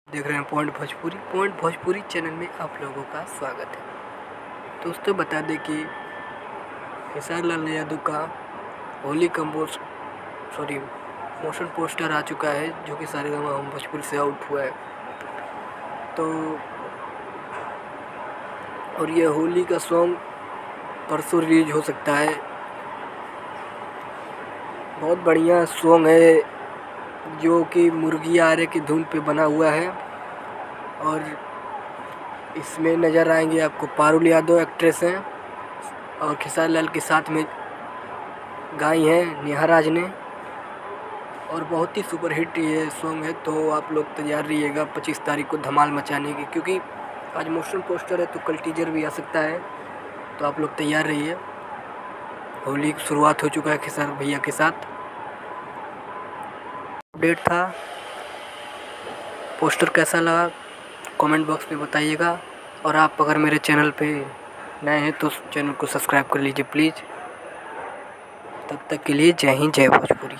देख रहे हैं पॉइंट भोजपुरी चैनल में आप लोगों का स्वागत है। दोस्तों बता दें कि खेसारी लाल यादव का होली मोशन पोस्टर आ चुका है, जो कि सारेगामा भोजपुरी से आउट हुआ है। तो और ये होली का सॉन्ग परसों रिलीज हो सकता है। बहुत बढ़िया सॉन्ग है, जो कि मुर्गी आरे की धुन पे बना हुआ है। और इसमें नज़र आएंगे आपको पारुल यादव एक्ट्रेस हैं, और खेसारी लाल के साथ में गाई हैं नेहा राज ने। और बहुत ही सुपरहिट ये सॉन्ग है, तो आप लोग तैयार रहिएगा 25 तारीख को धमाल मचाने की, क्योंकि आज मोशन पोस्टर है तो कल टीजर भी आ सकता है। तो आप लोग तैयार रहिए। होली की शुरुआत हो चुका है खेसारी भैया के साथ। अपडेट था, पोस्टर कैसा लगा कमेंट बॉक्स में बताइएगा। और आप अगर मेरे चैनल पे नए हैं तो चैनल को सब्सक्राइब कर लीजिए प्लीज़। तब तक के लिए जय हिंद जय भोजपुरी।